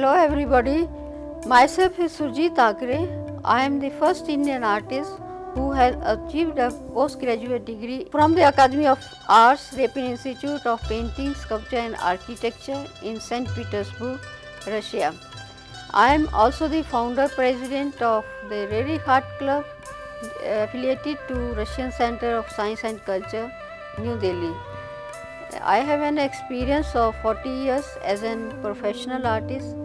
Hello everybody, myself is Surjit Thakre. I am the first Indian artist who has achieved a postgraduate degree from the Academy of Arts, Repin Institute of Painting, Sculpture and Architecture in St. Petersburg, Russia. I am also the founder president of the Rarikh Art Club affiliated to Russian Center of Science and Culture, New Delhi. I have an experience of 40 years as a professional artist.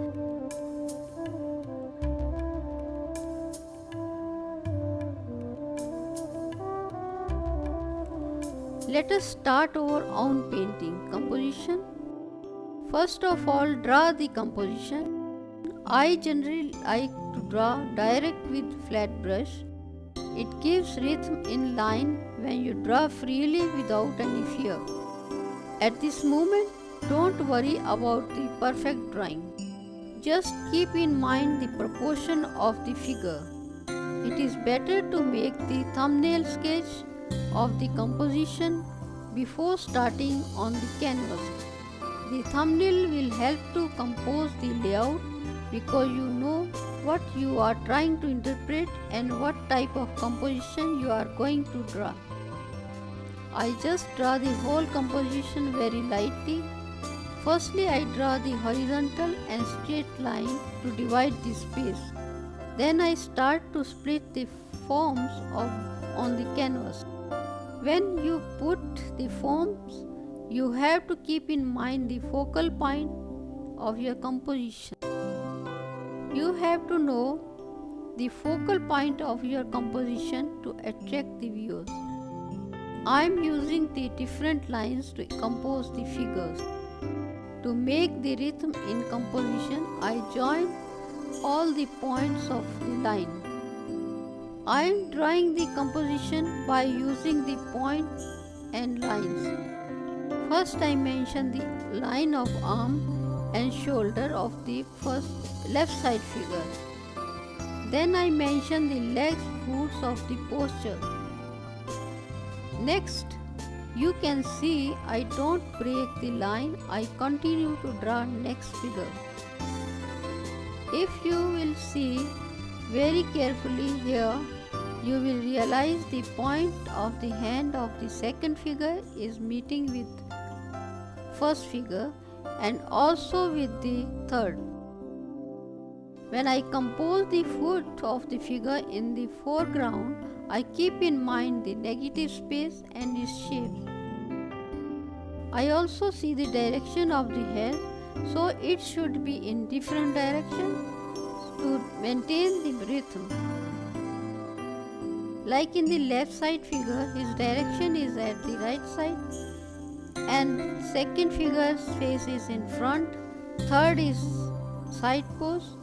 Let us start our own painting composition. First of all, draw the composition. I generally like to draw direct with flat brush. It gives rhythm in line when you draw freely without any fear. At this moment, don't worry about the perfect drawing. Just keep in mind the proportion of the figure. It is better to make the thumbnail sketch of the composition before starting on the canvas. The thumbnail will help to compose the layout because you know what you are trying to interpret and what type of composition you are going to draw. I just draw the whole composition very lightly. Firstly, I draw the horizontal and straight line to divide the space. Then I start to split the forms on the canvas. When you put the forms, you have to keep in mind the focal point of your composition. You have to know the focal point of your composition to attract the viewers. I am using the different lines to compose the figures. To make the rhythm in composition, I join all the points of the line. I am drawing the composition by using the points and lines. First I mention the line of arm and shoulder of the first left side figure. Then I mention the legs, foot of the posture. Next, you can see I don't break the line, I continue to draw next figure. If you will see very carefully here, you will realize the point of the hand of the second figure is meeting with first figure and also with the third. When I compose the foot of the figure in the foreground, I keep in mind the negative space and its shape. I also see the direction of the head, so it should be in different directions to maintain the rhythm. Like in the left side figure, his direction is at the right side and second figure's face is in front, third is side pose.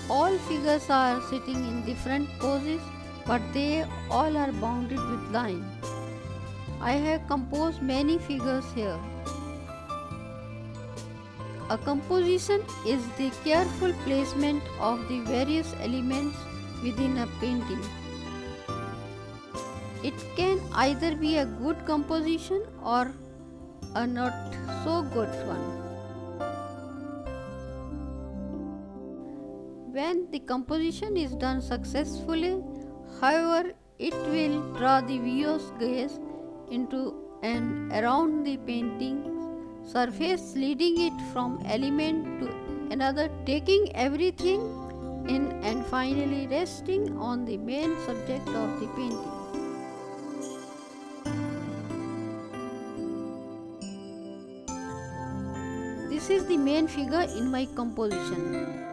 All figures are sitting in different poses, but they all are bounded with line. I have composed many figures here. A composition is the careful placement of the various elements within a painting. It can either be a good composition or a not so good one. When the composition is done successfully, however, it will draw the viewer's gaze into and around the painting surface, leading it from element to another, taking everything in and finally resting on the main subject of the painting. This is the main figure in my composition.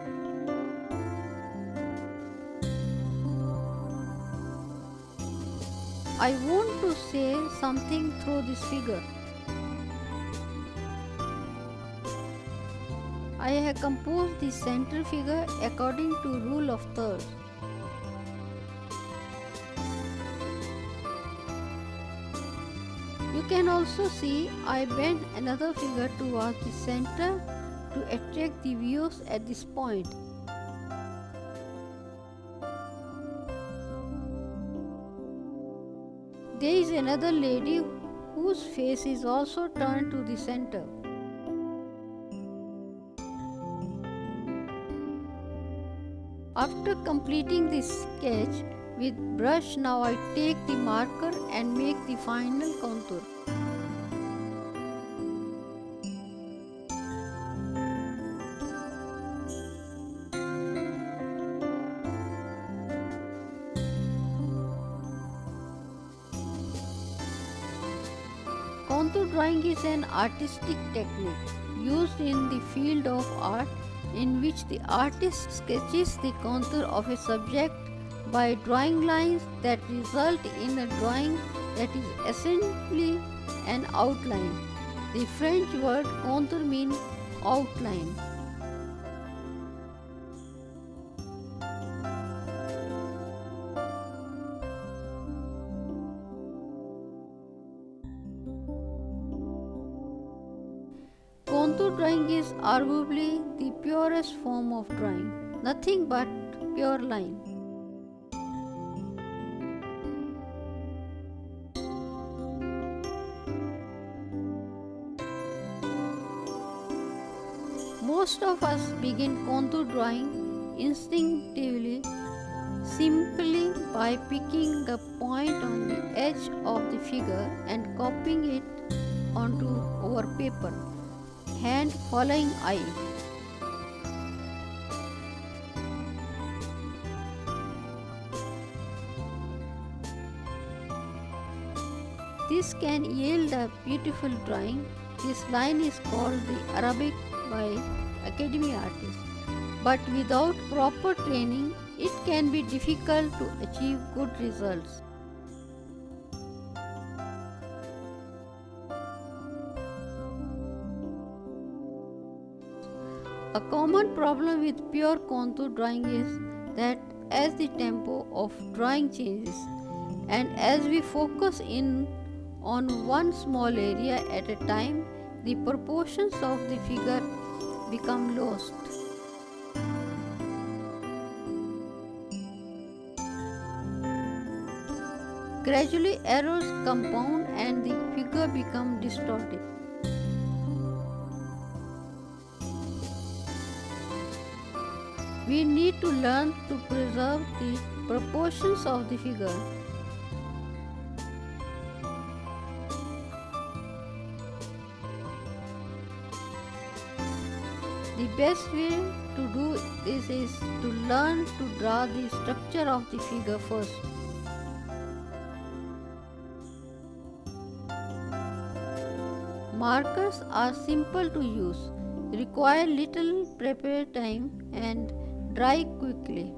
I want to say something through this figure. I have composed the center figure according to rule of thirds. You can also see I bend another figure towards the center to attract the viewers at this point. There is another lady whose face is also turned to the center. After completing this sketch with brush, now I take the marker and make the final contour. Contour drawing is an artistic technique used in the field of art in which the artist sketches the contour of a subject by drawing lines that result in a drawing that is essentially an outline. The French word contour means outline. Contour drawing is arguably the purest form of drawing, nothing but pure line. Most of us begin contour drawing instinctively, simply by picking a point on the edge of the figure and copying it onto our paper, hand following eye. This can yield a beautiful drawing. This line is called the Arabic by Academy artists, but without proper training, it can be difficult to achieve good results. A common problem with pure contour drawing is that as the tempo of drawing changes and as we focus in on one small area at a time, the proportions of the figure become lost. Gradually errors compound and the figure becomes distorted. We need to learn to preserve the proportions of the figure. The best way to do this is to learn to draw the structure of the figure first. Markers are simple to use, require little prepare time and dry quickly.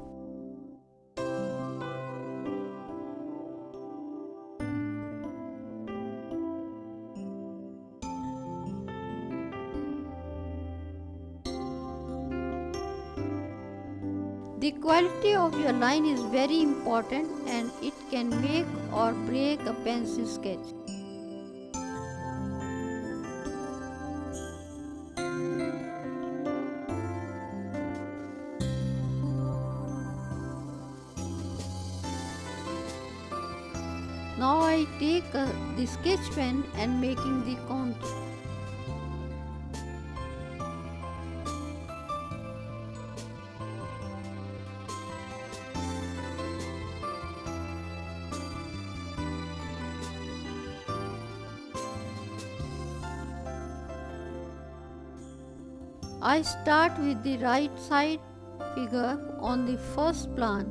The quality of your line is very important and it can make or break a pencil sketch. Now I take the sketch pen and making the contour. I start with the right side figure on the first plan.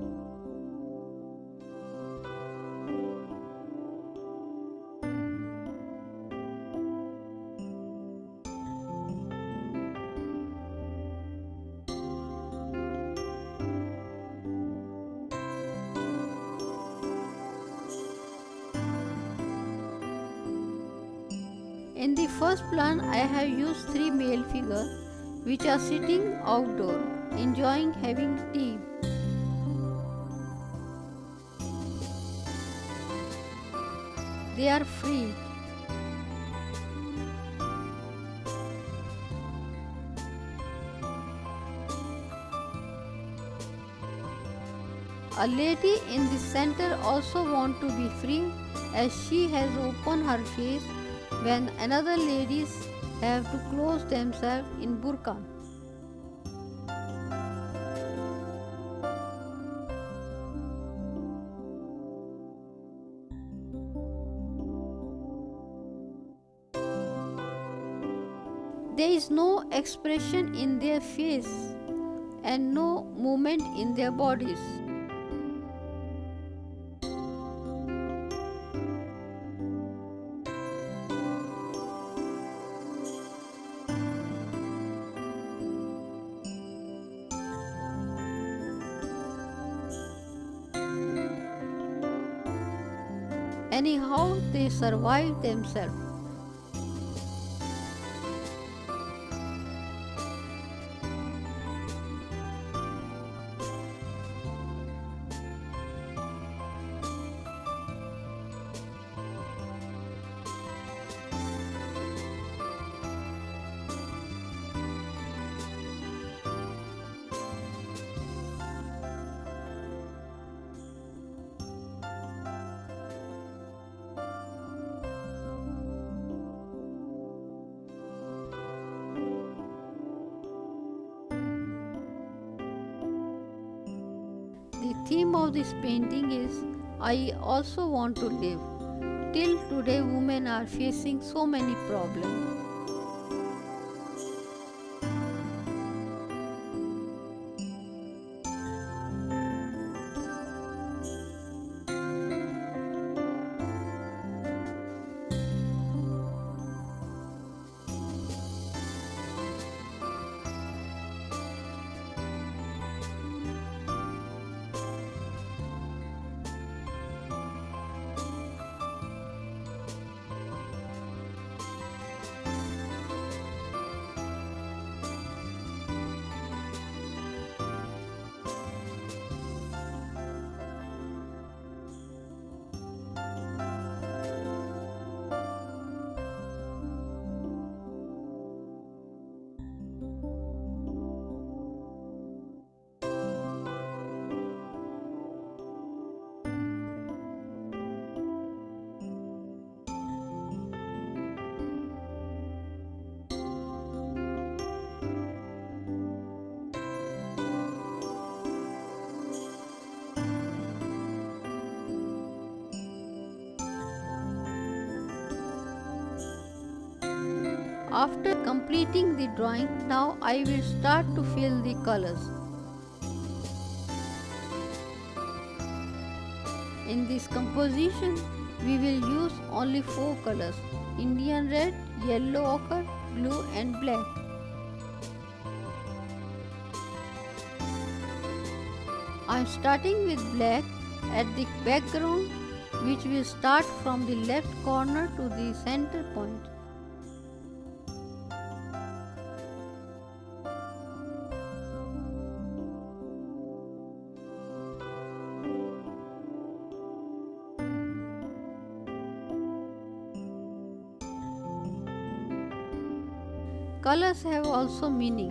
In the first plan, I have used 3 male figures which are sitting outdoor, enjoying having tea. They are free. A lady in the center also wants to be free as she has opened her face when another ladies have to close themselves in burqa. There is no expression in their face and no movement in their bodies. Anyhow, they survive themselves. The theme of this painting is I also want to live. Till today, women are facing so many problems. After completing the drawing, now I will start to fill the colors. In this composition, we will use only 4 colors: Indian red, yellow ochre, blue and black. I am starting with black at the background, which will start from the left corner to the center point. Colors have also meaning.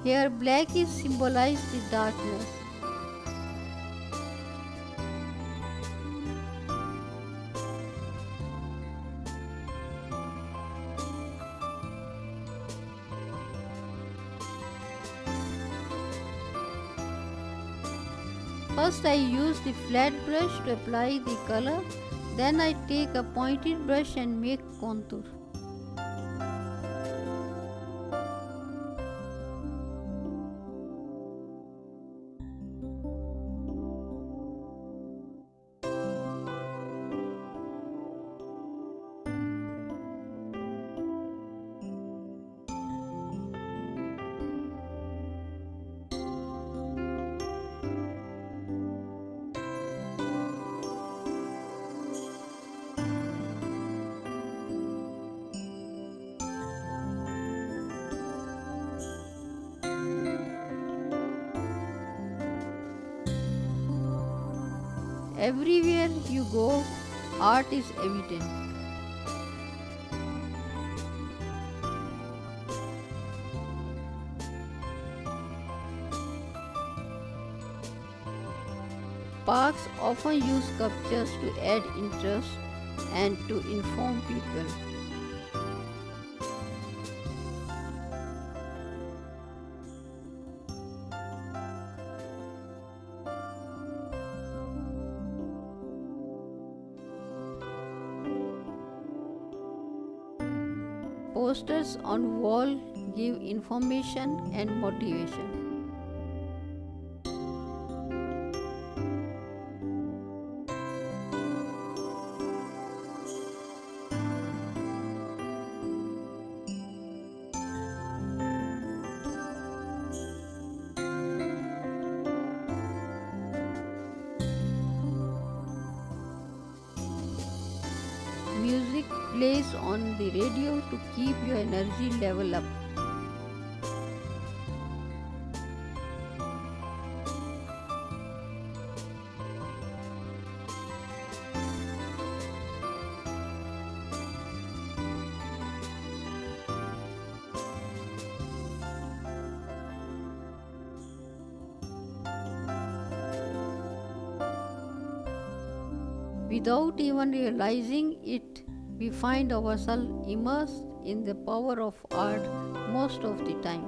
Here black is symbolized the darkness. First I use the flat brush to apply the color, then I take a pointed brush and make contour. Everywhere you go, art is evident. Parks often use sculptures to add interest and to inform people. Posters on wall give information and motivation. Music plays on the radio to keep your energy level up. Without even realizing it, we find ourselves immersed in the power of art most of the time.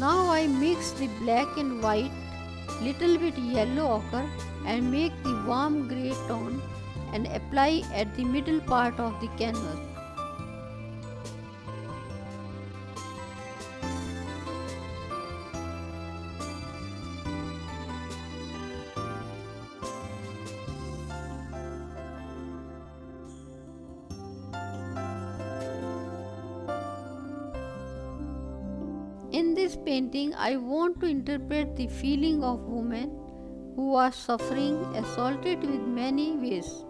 Now I mix the black and white, little bit yellow ochre and make the warm grey tone and apply at the middle part of the canvas. In this painting, I want to interpret the feeling of women who are suffering, assaulted with many ways.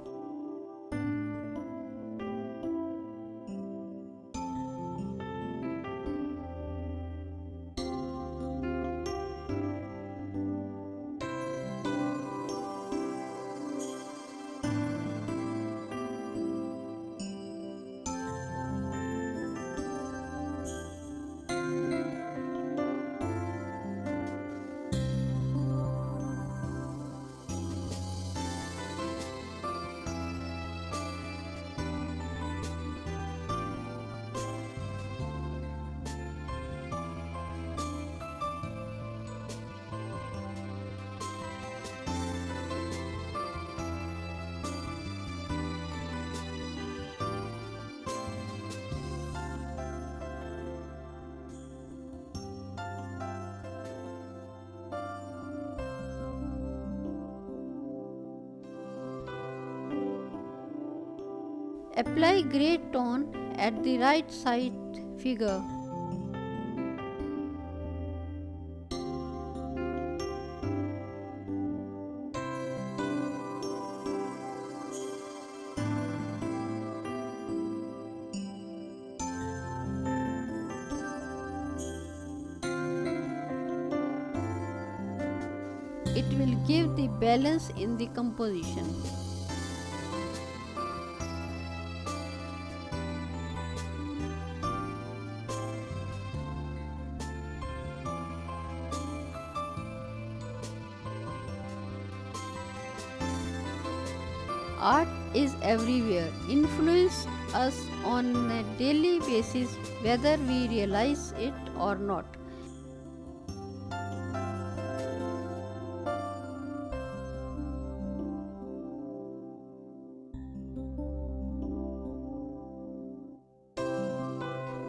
Apply grey tone at the right side figure. It will give the balance in the composition. Art is everywhere, influences us on a daily basis whether we realize it or not.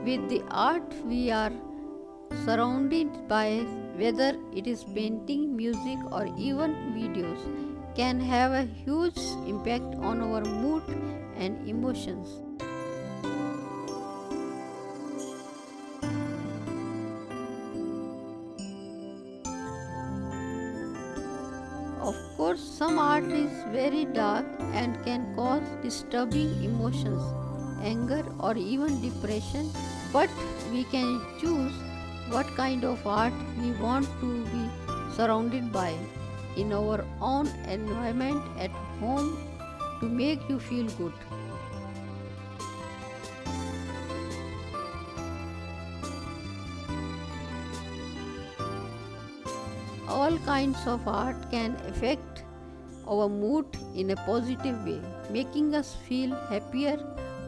With the art we are surrounded by, whether it is painting, music, or even videos, can have a huge impact on our mood and emotions. Of course, some art is very dark and can cause disturbing emotions, anger, or even depression, but we can choose what kind of art we want to be surrounded by in our own environment at home to make you feel good. All kinds of art can affect our mood in a positive way, making us feel happier,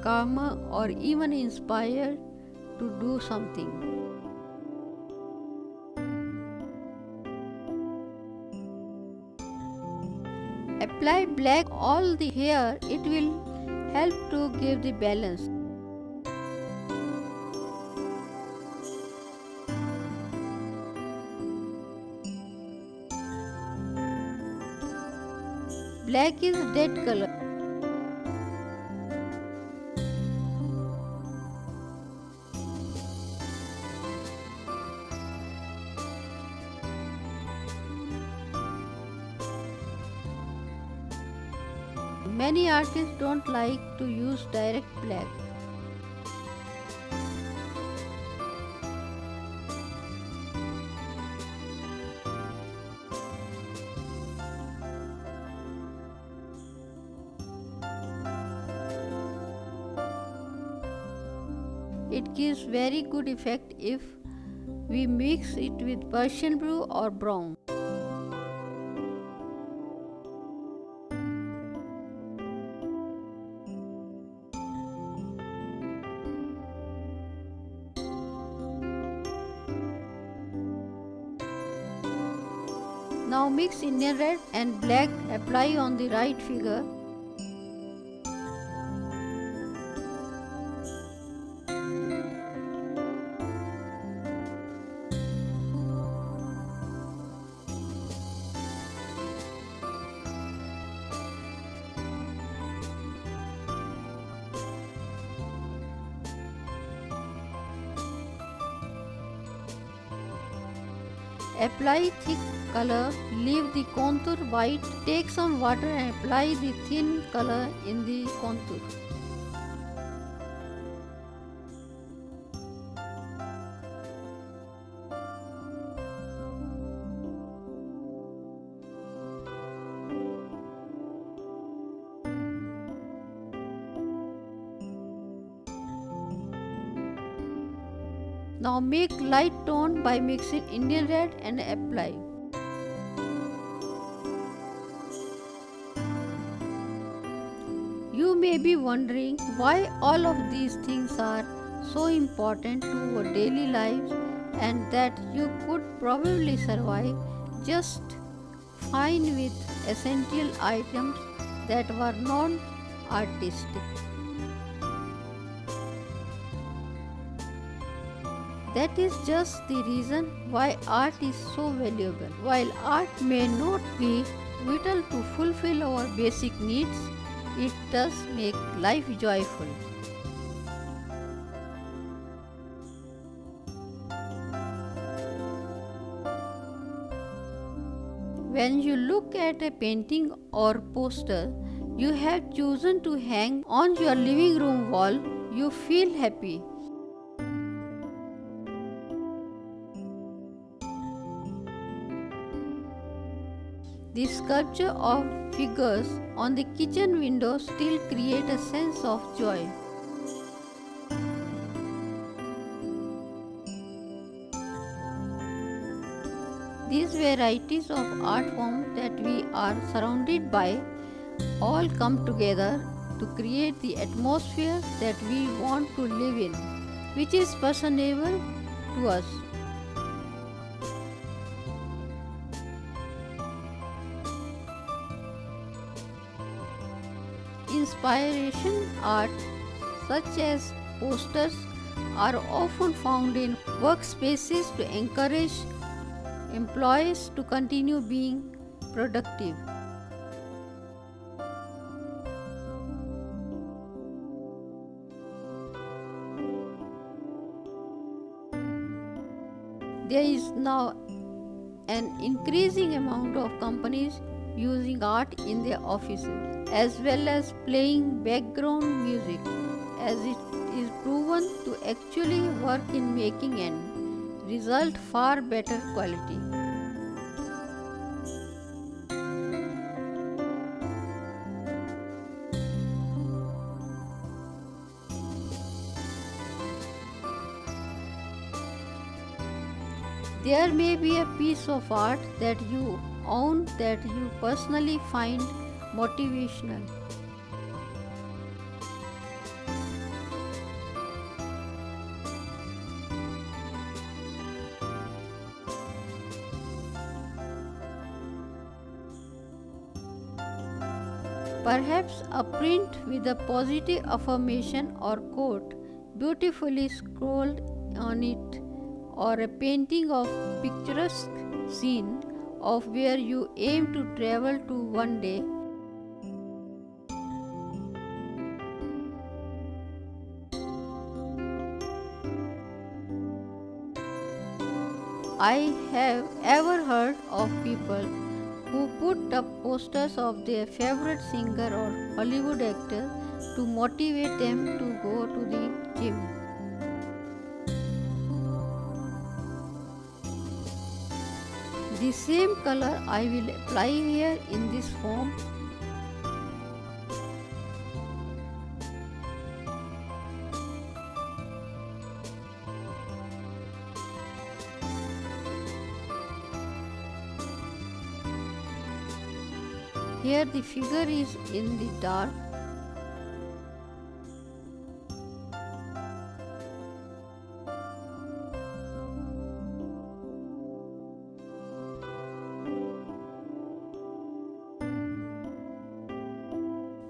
calmer, or even inspired to do something. Apply black all the hair, it will help to give the balance. Black is dead color. Many artists don't like to use direct black. It gives very good effect if we mix it with Persian blue or brown. Now mix Indian red and black, apply on the right figure. Apply thick color, leave the contour white, take some water and apply the thin color in the contour. Now make light tone by mixing Indian red and apply. You may be wondering why all of these things are so important to our daily lives and that you could probably survive just fine with essential items that were non-artistic. That is just the reason why art is so valuable. While art may not be vital to fulfill our basic needs, it does make life joyful. When you look at a painting or poster you have chosen to hang on your living room wall, you feel happy. The sculpture of figures on the kitchen window still create a sense of joy. These varieties of art forms that we are surrounded by all come together to create the atmosphere that we want to live in, which is personable to us. Inspiration art, such as posters, are often found in workspaces to encourage employees to continue being productive. There is now an increasing amount of companies using art in their offices as well as playing background music, as it is proven to actually work in making and result far better quality. There may be a piece of art that you own that you personally find motivational. Perhaps a print with a positive affirmation or quote beautifully scrawled on it, or a painting of picturesque scene of where you aim to travel to one day. I have ever heard of people who put up posters of their favorite singer or Hollywood actor to motivate them to go to the gym. The same color I will apply here in this form. Here the figure is in the dark.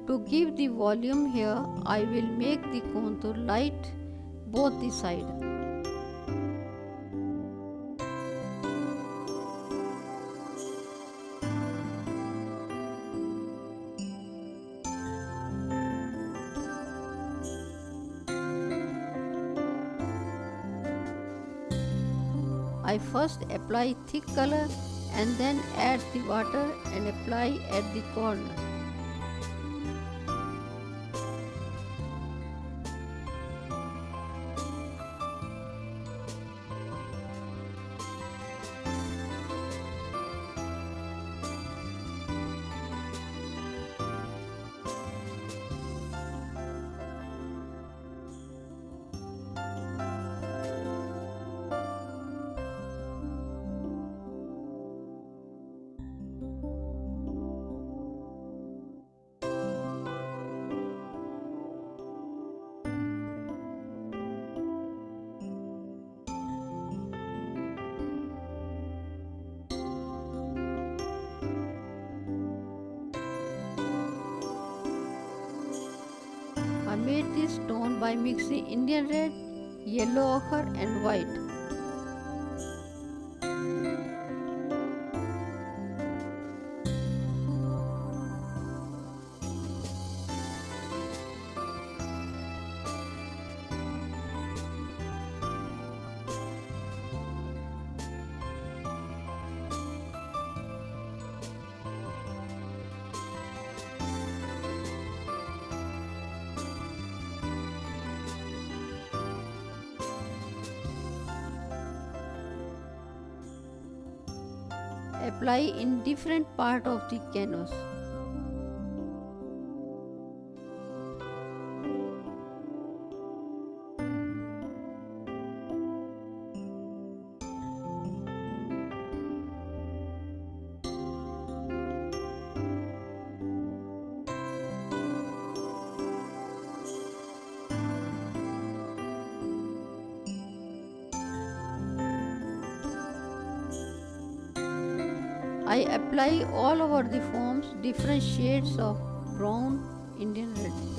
To give the volume here, I will make the contour light both the sides. I first apply thick color and then add the water and apply at the corner. I made this tone by mixing Indian red, yellow ochre and white. Apply in different part of the canvas. I apply all over the forms different shades of brown Indian red.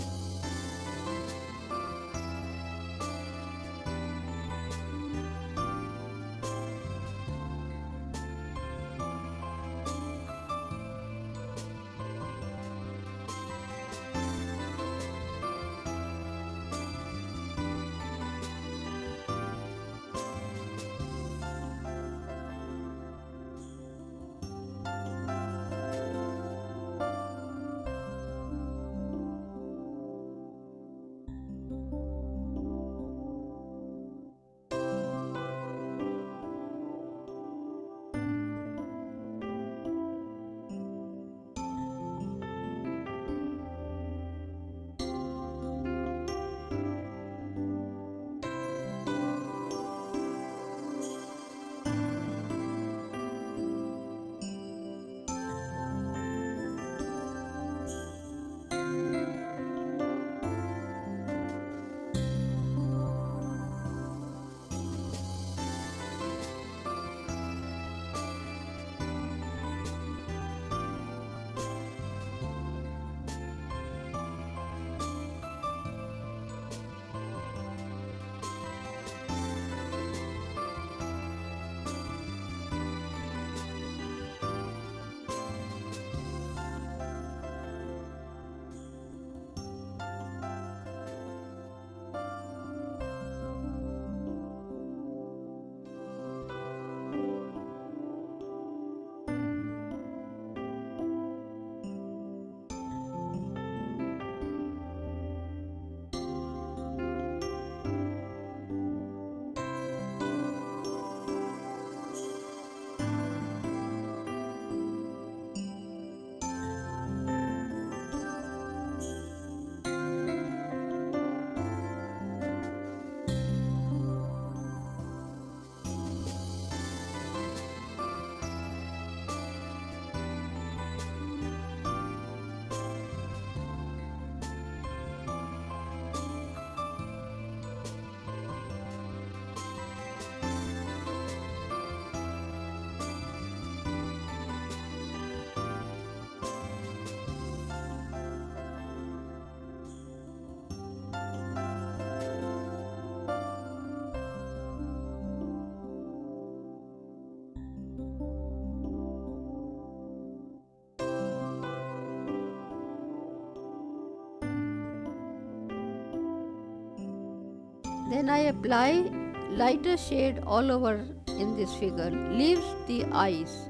Then I apply lighter shade all over in this figure, leaves the eyes.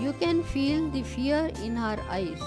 You can feel the fear in her eyes.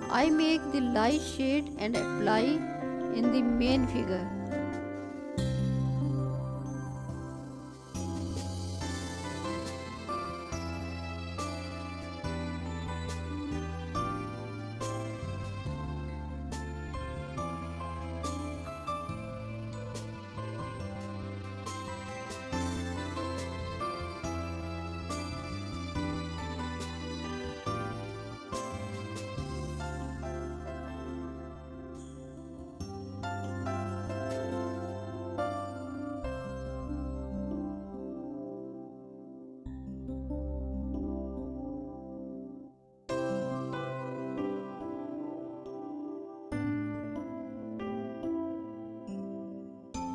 I make the light shade and apply in the main figure.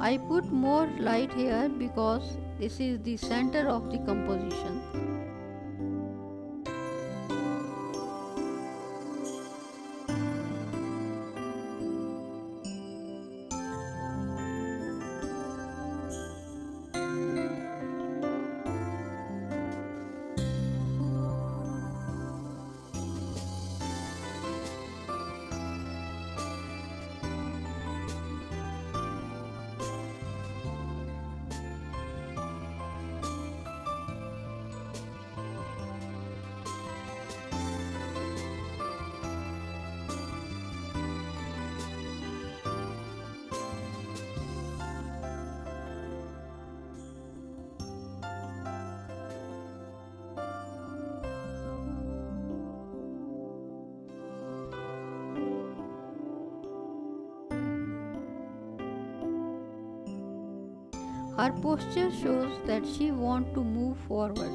I put more light here because this is the center of the composition. Her posture shows that she wants to move forward.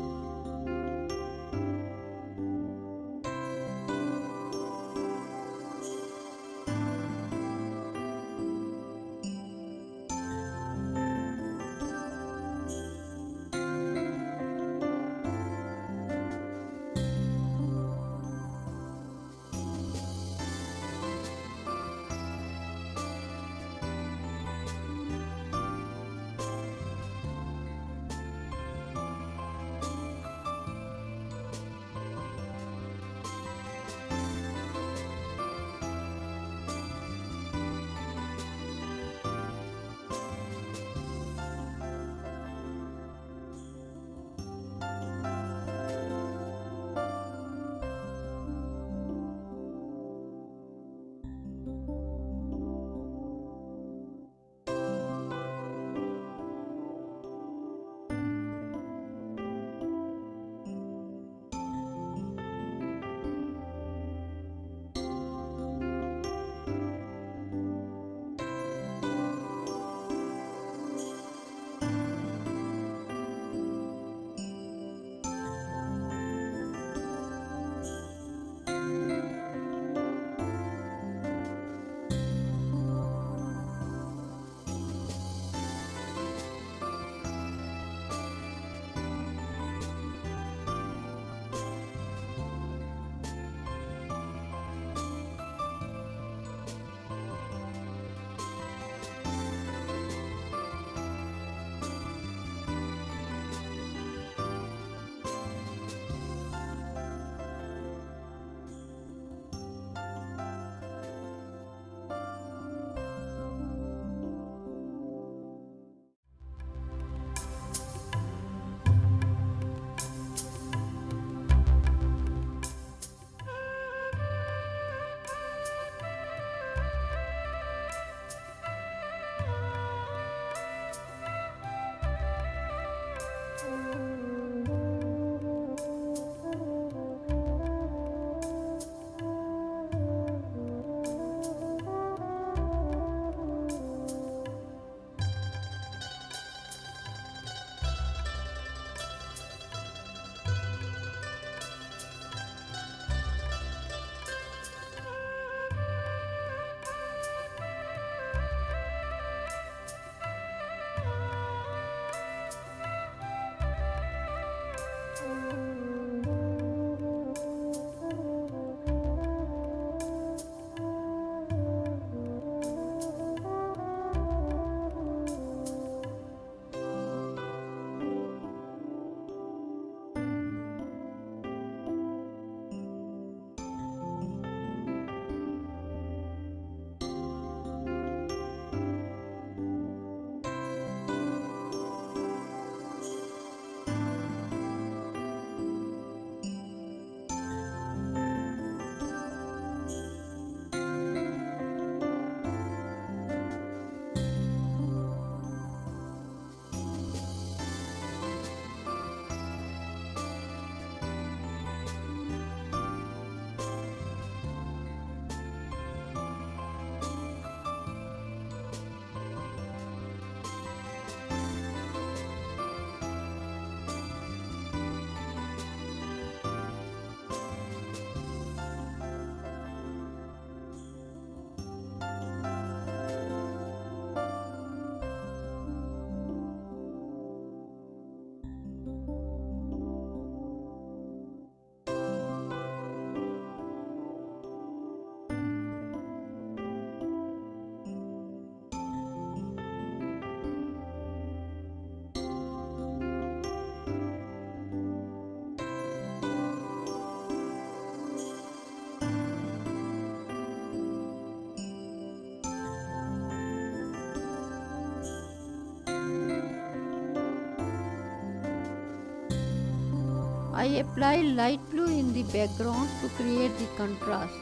I apply light blue in the background to create the contrast.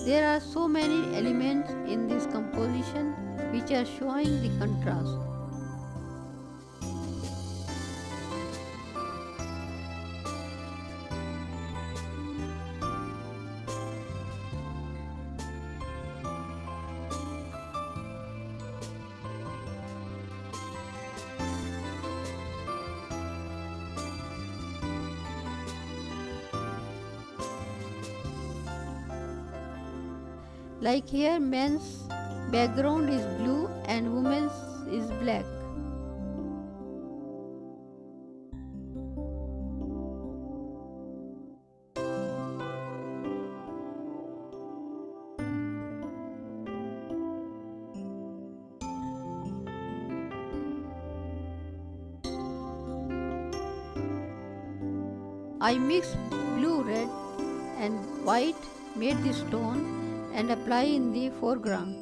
There are so many elements in this composition which are showing the contrast. Like here, men's background is blue and women's is black. I mix blue, red and white, made the stone and apply in the foreground.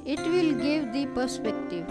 It will give the perspective.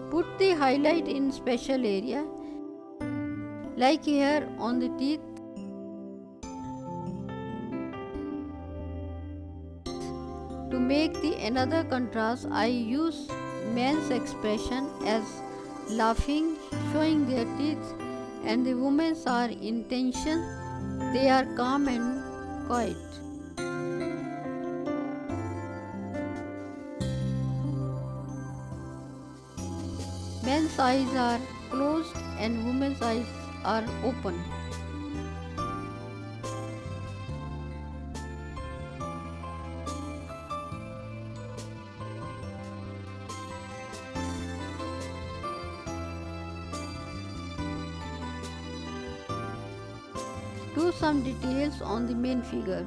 Put the highlight in special area like here on the teeth. To make the another contrast, I use men's expression as laughing, showing their teeth, and the women's are in tension, they are calm and quiet. Men's eyes are closed and women's eyes are open. Do some details on the main figure.